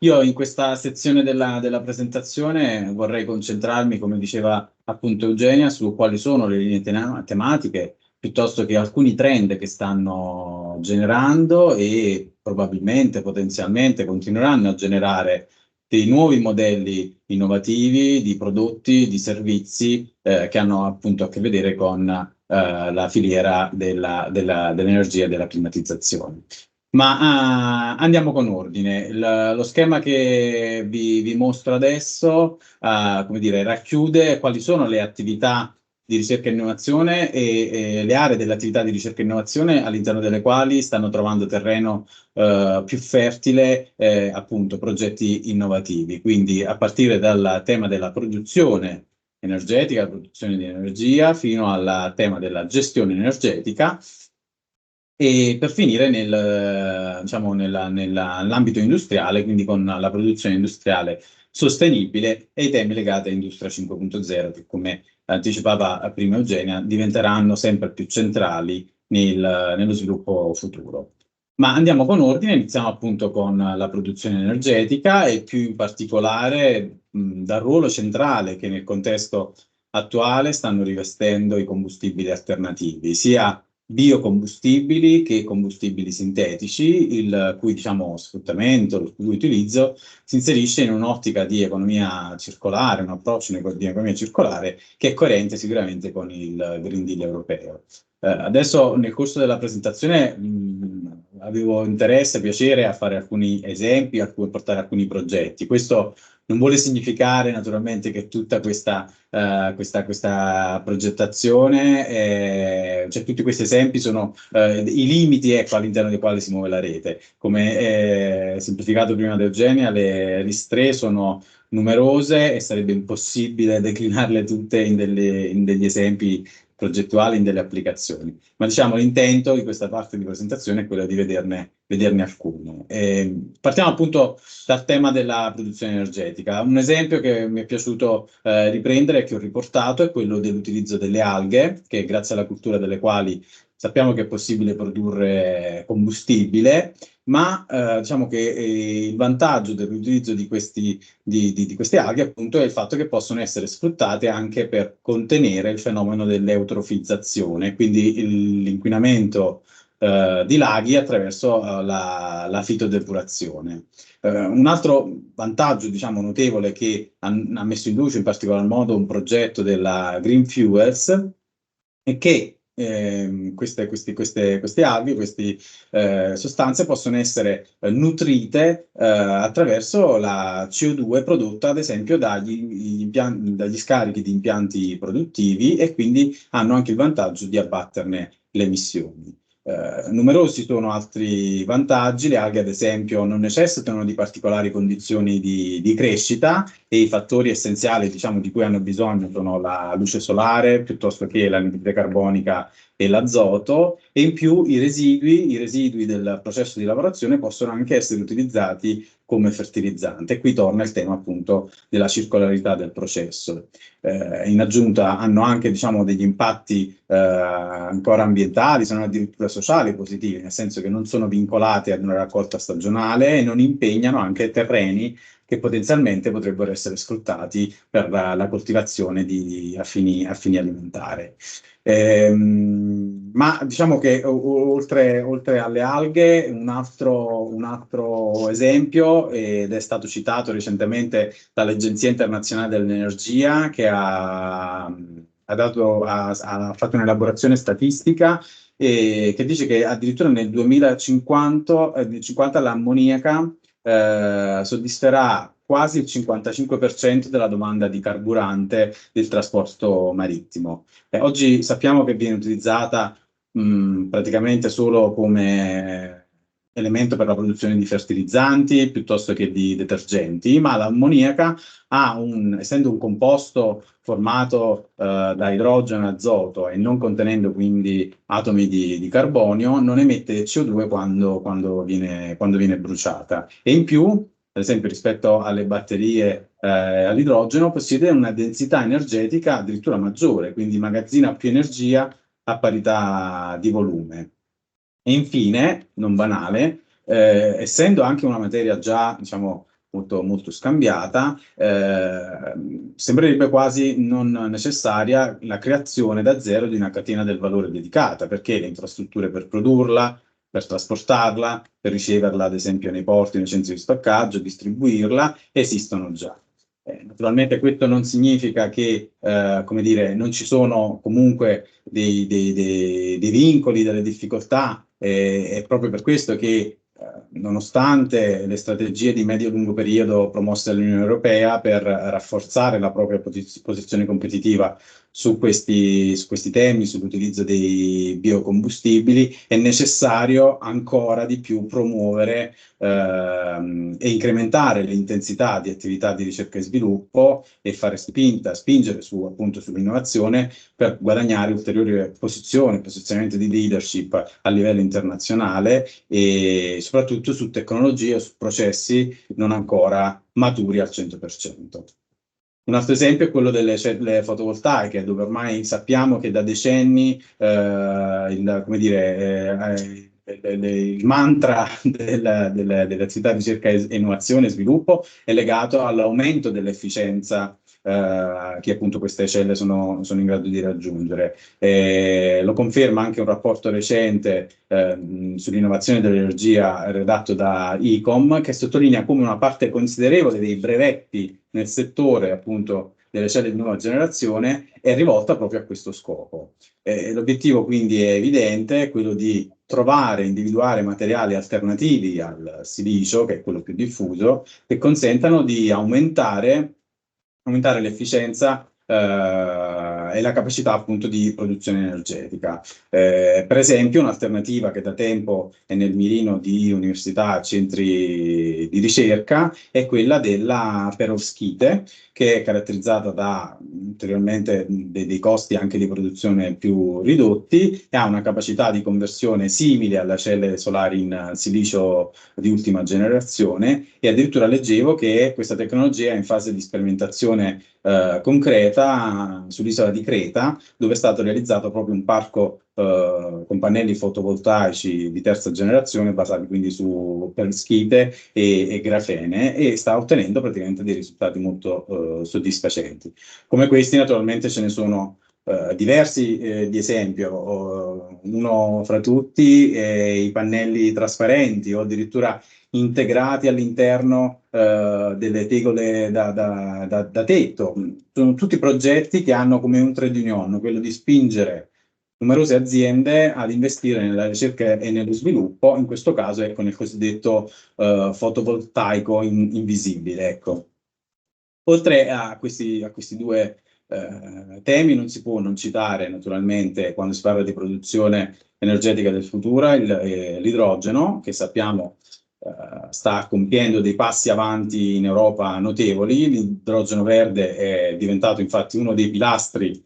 Io in questa sezione della presentazione vorrei concentrarmi, come diceva appunto Eugenia, su quali sono le linee tematiche, piuttosto che alcuni trend che stanno generando e probabilmente, potenzialmente, continueranno a generare dei nuovi modelli innovativi di prodotti, di servizi che hanno appunto a che vedere con la filiera dell'energia e della climatizzazione. Ma andiamo con ordine. Lo schema che vi mostro adesso, come dire, racchiude quali sono le attività di ricerca e innovazione e le aree dell'attività di ricerca e innovazione all'interno delle quali stanno trovando terreno più fertile, appunto, progetti innovativi. Quindi a partire dal tema della produzione energetica, la produzione di energia, fino al tema della gestione energetica e per finire diciamo, nell'ambito industriale, quindi con la produzione industriale sostenibile e i temi legati all'industria 5.0, che come anticipava prima Eugenia, diventeranno sempre più centrali nello sviluppo futuro. Ma andiamo con ordine, iniziamo appunto con la produzione energetica e più in particolare dal ruolo centrale che nel contesto attuale stanno rivestendo i combustibili alternativi, sia biocombustibili che combustibili sintetici, il cui diciamo, sfruttamento, il cui utilizzo si inserisce in un'ottica di economia circolare, un approccio di economia circolare che è coerente sicuramente con il Green Deal europeo. Adesso nel corso della presentazione avevo interesse, piacere a fare alcuni esempi, a portare alcuni progetti. Questo non vuole significare naturalmente che tutta questa progettazione, cioè tutti questi esempi sono i limiti ecco, all'interno dei quali si muove la rete. Come semplificato prima da Eugenia, le RIS3 sono numerose e sarebbe impossibile declinarle tutte in degli esempi progettuali, in delle applicazioni. Ma diciamo l'intento di questa parte di presentazione è quello di vederne alcune. Partiamo appunto dal tema della produzione energetica. Un esempio che mi è piaciuto riprendere e che ho riportato è quello dell'utilizzo delle alghe, che grazie alla cultura delle quali sappiamo che è possibile produrre combustibile, ma diciamo che il vantaggio dell'utilizzo di queste alghe appunto è il fatto che possono essere sfruttate anche per contenere il fenomeno dell'eutrofizzazione, quindi l'inquinamento di laghi attraverso la fitodepurazione. Un altro vantaggio, diciamo, notevole che ha messo in luce in particolar modo un progetto della Green Fuels è che queste alghe, queste sostanze possono essere nutrite attraverso la CO2 prodotta, ad esempio, dagli scarichi di impianti produttivi e quindi hanno anche il vantaggio di abbatterne le emissioni. Numerosi sono altri vantaggi, le alghe ad esempio non necessitano di particolari condizioni di crescita e i fattori essenziali diciamo, di cui hanno bisogno sono la luce solare piuttosto che l'anidride carbonica e l'azoto e in più i residui del processo di lavorazione possono anche essere utilizzati come fertilizzante. E qui torna il tema appunto della circolarità del processo. In aggiunta hanno anche diciamo, degli impatti ancora ambientali, sono addirittura sociali positivi, nel senso che non sono vincolate ad una raccolta stagionale e non impegnano anche terreni che potenzialmente potrebbero essere sfruttati per la coltivazione a fini alimentari. Ma diciamo che oltre alle alghe, un altro esempio, ed è stato citato recentemente dall'Agenzia internazionale dell'energia, che ha fatto un'elaborazione statistica che dice che addirittura nel 2050 l'ammoniaca soddisferà quasi il 55% della domanda di carburante del trasporto marittimo. Oggi sappiamo che viene utilizzata praticamente solo come elemento per la produzione di fertilizzanti piuttosto che di detergenti, ma l'ammoniaca essendo un composto formato da idrogeno e azoto e non contenendo quindi atomi di carbonio, non emette CO2 quando viene bruciata. E in più, ad esempio, rispetto alle batterie all'idrogeno, possiede una densità energetica addirittura maggiore, quindi magazzina più energia a parità di volume. E infine, non banale, essendo anche una materia già, diciamo, molto, molto scambiata, sembrerebbe quasi non necessaria la creazione da zero di una catena del valore dedicata, perché le infrastrutture per produrla, per trasportarla, per riceverla, ad esempio, nei porti, nei centri di stoccaggio, distribuirla, esistono già. Naturalmente questo non significa che, come dire, non ci sono comunque dei vincoli, delle difficoltà, è proprio per questo che nonostante le strategie di medio-lungo periodo promosse dall'Unione Europea per rafforzare la propria posizione competitiva su questi temi, sull'utilizzo dei biocombustibili, è necessario ancora di più promuovere e incrementare l'intensità di attività di ricerca e sviluppo e fare spingere appunto sull'innovazione per guadagnare ulteriori posizionamenti di leadership a livello internazionale e soprattutto su tecnologie o su processi non ancora maturi al 100%. Un altro esempio è quello delle celle fotovoltaiche, dove ormai sappiamo che da decenni il mantra delle attività di ricerca e innovazione e sviluppo è legato all'aumento dell'efficienza che appunto queste celle sono in grado di raggiungere. Lo conferma anche un rapporto recente sull'innovazione dell'energia redatto da ICOM, che sottolinea come una parte considerevole dei brevetti nel settore appunto delle celle di nuova generazione è rivolta proprio a questo scopo. L'obiettivo quindi è evidente, è quello di trovare, individuare materiali alternativi al silicio, che è quello più diffuso, che consentano di aumentare l'efficienza e la capacità appunto di produzione energetica. Per esempio, un'alternativa che da tempo è nel mirino di università, centri di ricerca, è quella della perovskite, che è caratterizzata da ulteriormente dei costi anche di produzione più ridotti e ha una capacità di conversione simile alle celle solari in silicio di ultima generazione e addirittura leggevo che questa tecnologia è in fase di sperimentazione concreta sull'isola di Creta, dove è stato realizzato proprio un parco con pannelli fotovoltaici di terza generazione basati quindi su perovskite e grafene e sta ottenendo praticamente dei risultati molto soddisfacenti. Come questi naturalmente ce ne sono diversi di esempio, uno fra tutti i pannelli trasparenti o addirittura integrati all'interno delle tegole da tetto. Sono tutti progetti che hanno come un trade union quello di spingere numerose aziende ad investire nella ricerca e nello sviluppo, in questo caso ecco, nel cosiddetto fotovoltaico invisibile. Ecco. Oltre a questi due temi non si può non citare naturalmente quando si parla di produzione energetica del futuro l'idrogeno, che sappiamo sta compiendo dei passi avanti in Europa notevoli. L'idrogeno verde è diventato infatti uno dei pilastri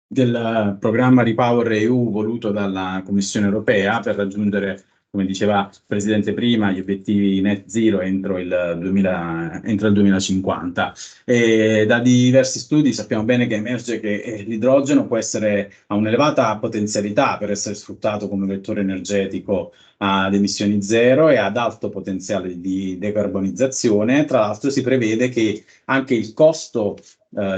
del programma Repower EU voluto dalla Commissione europea per raggiungere, come diceva il Presidente prima, gli obiettivi net zero entro il 2050. E da diversi studi sappiamo bene che emerge che l'idrogeno ha un'elevata potenzialità per essere sfruttato come vettore energetico ad emissioni zero e ad alto potenziale di decarbonizzazione. Tra l'altro si prevede che anche il costo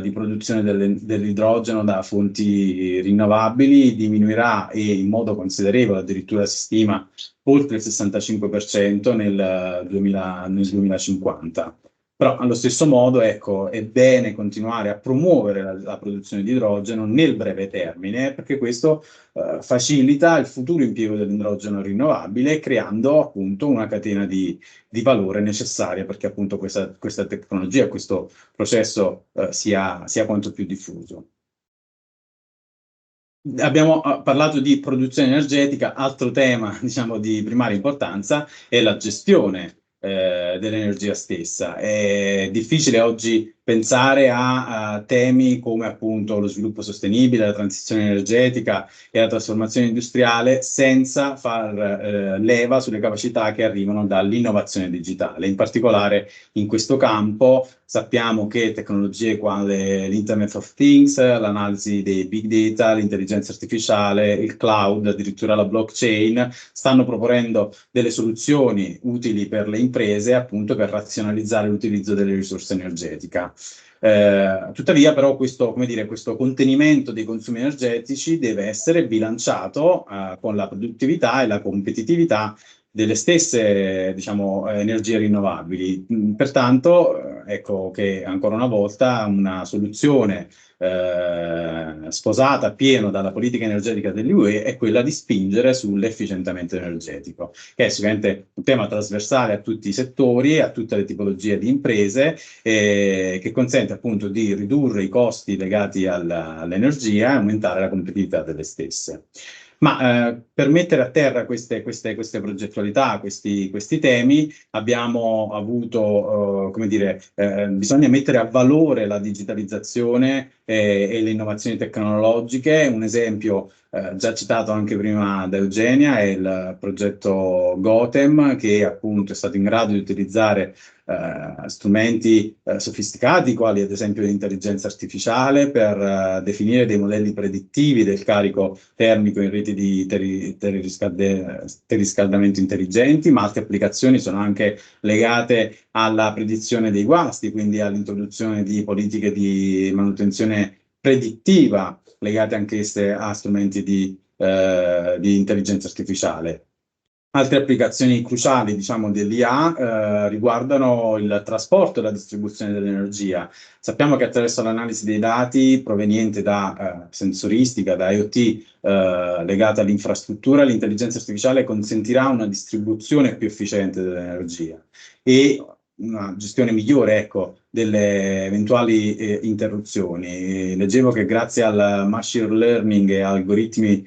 di produzione dell'idrogeno da fonti rinnovabili diminuirà e in modo considerevole, addirittura si stima oltre il 65% nel 2050. Però allo stesso modo, ecco, è bene continuare a promuovere la produzione di idrogeno nel breve termine, perché questo facilita il futuro impiego dell'idrogeno rinnovabile, creando appunto una catena di valore necessaria perché appunto questa tecnologia, questo processo sia quanto più diffuso. Abbiamo parlato di produzione energetica, altro tema, diciamo, di primaria importanza è la gestione dell'energia stessa. È difficile oggi pensare a temi come appunto lo sviluppo sostenibile, la transizione energetica e la trasformazione industriale senza far leva sulle capacità che arrivano dall'innovazione digitale. In particolare in questo campo sappiamo che tecnologie quali l'Internet of Things, l'analisi dei big data, l'intelligenza artificiale, il cloud, addirittura la blockchain, stanno proponendo delle soluzioni utili per le imprese appunto per razionalizzare l'utilizzo delle risorse energetiche. Tuttavia però questo, come dire, questo contenimento dei consumi energetici deve essere bilanciato con la produttività e la competitività delle stesse, diciamo, energie rinnovabili. Pertanto, ecco che ancora una volta una soluzione sposata appieno dalla politica energetica dell'UE è quella di spingere sull'efficientamento energetico, che è sicuramente un tema trasversale a tutti i settori, a tutte le tipologie di imprese, che consente appunto di ridurre i costi legati all'energia e aumentare la competitività delle stesse. Ma per mettere a terra queste progettualità, questi temi, abbiamo avuto, come dire, bisogna mettere a valore la digitalizzazione e le innovazioni tecnologiche. Un esempio già citato anche prima da Eugenia è il progetto Gotham, che appunto è stato in grado di utilizzare strumenti sofisticati, quali ad esempio l'intelligenza artificiale, per definire dei modelli predittivi del carico termico in reti di teleriscaldamento intelligenti, ma altre applicazioni sono anche legate alla predizione dei guasti, quindi all'introduzione di politiche di manutenzione predittiva legate anch'esse a strumenti di intelligenza artificiale. Altre applicazioni cruciali, diciamo, dell'IA riguardano il trasporto e la distribuzione dell'energia. Sappiamo che attraverso l'analisi dei dati proveniente da sensoristica, da IoT legata all'infrastruttura, l'intelligenza artificiale consentirà una distribuzione più efficiente dell'energia e una gestione migliore, ecco, delle eventuali interruzioni. Leggevo che grazie al machine learning e algoritmi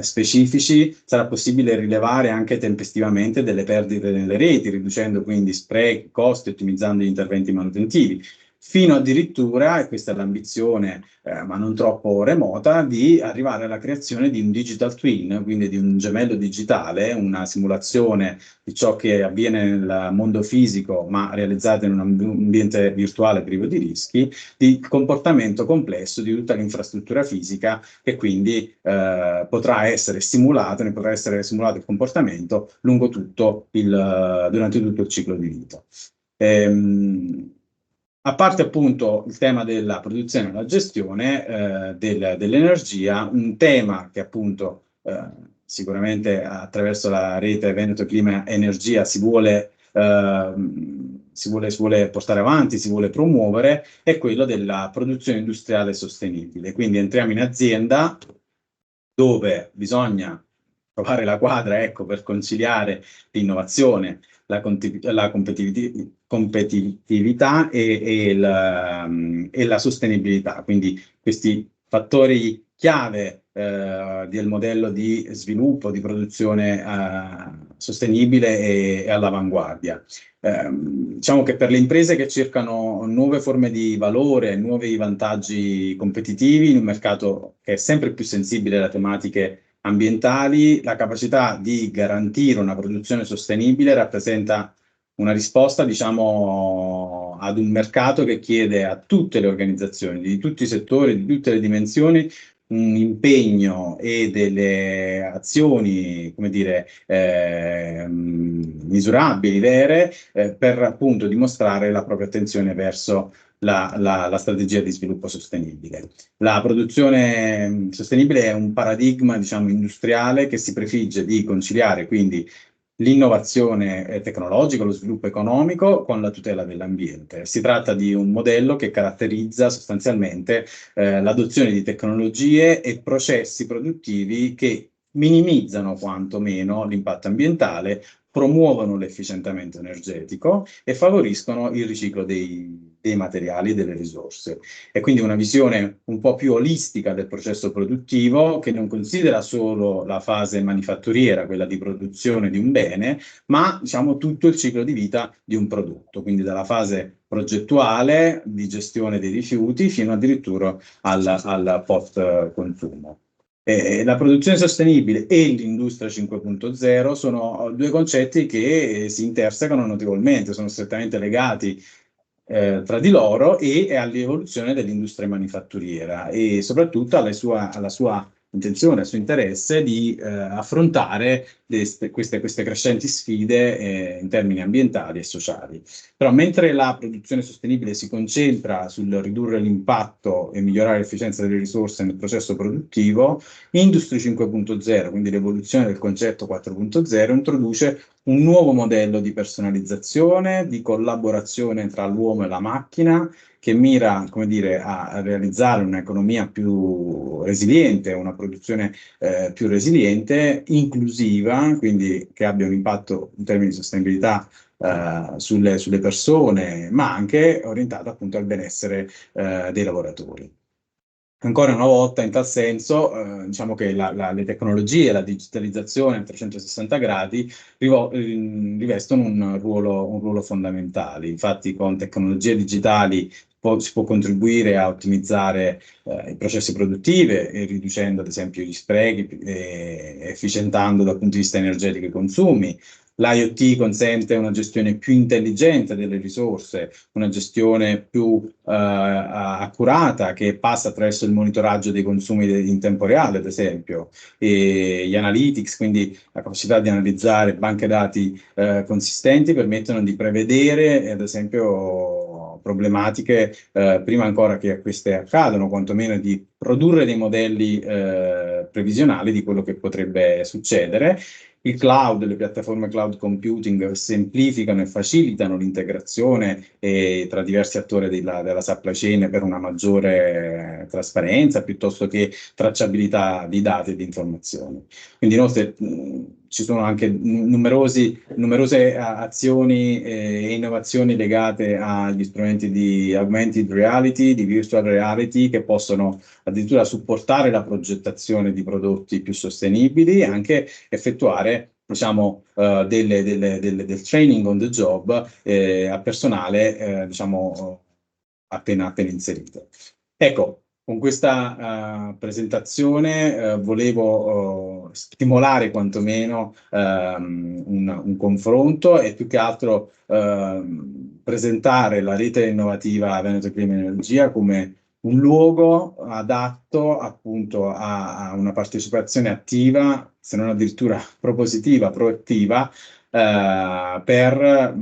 specifici sarà possibile rilevare anche tempestivamente delle perdite nelle reti, riducendo quindi sprechi, costi, ottimizzando gli interventi manutentivi. Fino addirittura, e questa è l'ambizione, ma non troppo remota, di arrivare alla creazione di un digital twin, quindi di un gemello digitale, una simulazione di ciò che avviene nel mondo fisico, ma realizzata in un ambiente virtuale privo di rischi, di comportamento complesso di tutta l'infrastruttura fisica, che quindi potrà essere simulato, ne potrà essere simulato il comportamento durante tutto il ciclo di vita. A parte appunto il tema della produzione e la gestione dell'energia, un tema che appunto sicuramente attraverso la rete Veneto Clima Energia si vuole portare avanti, si vuole promuovere, è quello della produzione industriale sostenibile. Quindi entriamo in azienda dove bisogna trovare la quadra, ecco, per conciliare l'innovazione, la competitività e la sostenibilità. Quindi questi fattori chiave del modello di sviluppo, di produzione sostenibile e all'avanguardia. Diciamo che per le imprese che cercano nuove forme di valore, nuovi vantaggi competitivi in un mercato che è sempre più sensibile alle tematiche ambientali, la capacità di garantire una produzione sostenibile rappresenta una risposta, diciamo, ad un mercato che chiede a tutte le organizzazioni, di tutti i settori, di tutte le dimensioni, un impegno e delle azioni, come dire, misurabili, vere, per appunto dimostrare la propria attenzione verso la strategia di sviluppo sostenibile. La produzione sostenibile è un paradigma, diciamo, industriale che si prefigge di conciliare quindi l'innovazione tecnologica, lo sviluppo economico con la tutela dell'ambiente. Si tratta di un modello che caratterizza sostanzialmente l'adozione di tecnologie e processi produttivi che minimizzano quantomeno l'impatto ambientale, promuovono l'efficientamento energetico e favoriscono il riciclo dei dei materiali e delle risorse. E quindi una visione un po' più olistica del processo produttivo che non considera solo la fase manifatturiera, quella di produzione di un bene, ma diciamo tutto il ciclo di vita di un prodotto, quindi dalla fase progettuale di gestione dei rifiuti fino addirittura al post-consumo. La produzione sostenibile e l'industria 5.0 sono due concetti che si intersecano notevolmente, sono strettamente legati tra di loro e all'evoluzione dell'industria manifatturiera e soprattutto alla sua intenzione, al suo interesse di affrontare queste crescenti sfide in termini ambientali e sociali. Però mentre la produzione sostenibile si concentra sul ridurre l'impatto e migliorare l'efficienza delle risorse nel processo produttivo, Industry 5.0, quindi l'evoluzione del concetto 4.0, introduce un nuovo modello di personalizzazione, di collaborazione tra l'uomo e la macchina, che mira, come dire, a realizzare un'economia più resiliente, una produzione più resiliente, inclusiva, quindi che abbia un impatto in termini di sostenibilità sulle persone, ma anche orientata appunto al benessere dei lavoratori. Ancora una volta, in tal senso, diciamo che le tecnologie, la digitalizzazione a 360 gradi rivestono un ruolo fondamentale. Infatti, con tecnologie digitali si può contribuire a ottimizzare i processi produttivi, riducendo ad esempio gli sprechi, efficientando dal punto di vista energetico i consumi. L'IoT consente una gestione più intelligente delle risorse, una gestione più accurata che passa attraverso il monitoraggio dei consumi in tempo reale, ad esempio, e gli analytics, quindi la capacità di analizzare banche dati consistenti, permettono di prevedere, ad esempio, problematiche prima ancora che queste accadano, quantomeno di produrre dei modelli previsionali di quello che potrebbe succedere. Il cloud, le piattaforme cloud computing semplificano e facilitano l'integrazione tra diversi attori della supply chain per una maggiore trasparenza piuttosto che tracciabilità di dati e di informazioni. Quindi inoltre ci sono anche numerose azioni e innovazioni legate agli strumenti di augmented reality, di virtual reality, che possono addirittura supportare la progettazione di prodotti più sostenibili e anche effettuare diciamo, del training on the job a personale diciamo, appena inserito. Ecco, con questa presentazione volevo stimolare quantomeno un confronto e più che altro presentare la rete innovativa Veneto Clima Energia come un luogo adatto appunto a una partecipazione attiva, se non addirittura propositiva, proattiva, per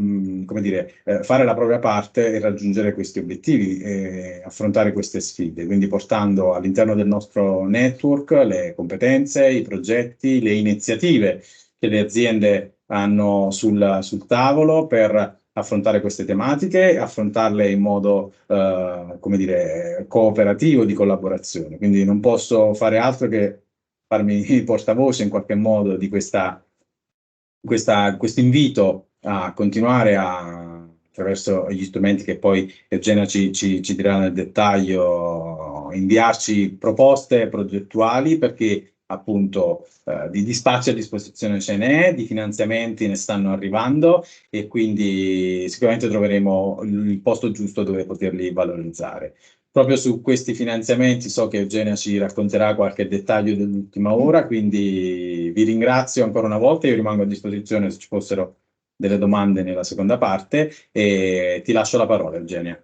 come dire, fare la propria parte e raggiungere questi obiettivi e affrontare queste sfide, quindi portando all'interno del nostro network le competenze, i progetti, le iniziative che le aziende hanno sul tavolo per affrontare queste tematiche, affrontarle in modo, come dire, cooperativo, di collaborazione. Quindi non posso fare altro che farmi portavoce in qualche modo di questo invito a continuare attraverso gli strumenti che poi Eugenia ci dirà nel dettaglio, inviarci proposte progettuali perché appunto di spazi a disposizione ce n'è, di finanziamenti ne stanno arrivando e quindi sicuramente troveremo il posto giusto dove poterli valorizzare. Proprio su questi finanziamenti so che Eugenia ci racconterà qualche dettaglio dell'ultima ora, quindi vi ringrazio ancora una volta, io rimango a disposizione se ci fossero delle domande nella seconda parte e ti lascio la parola, Eugenia.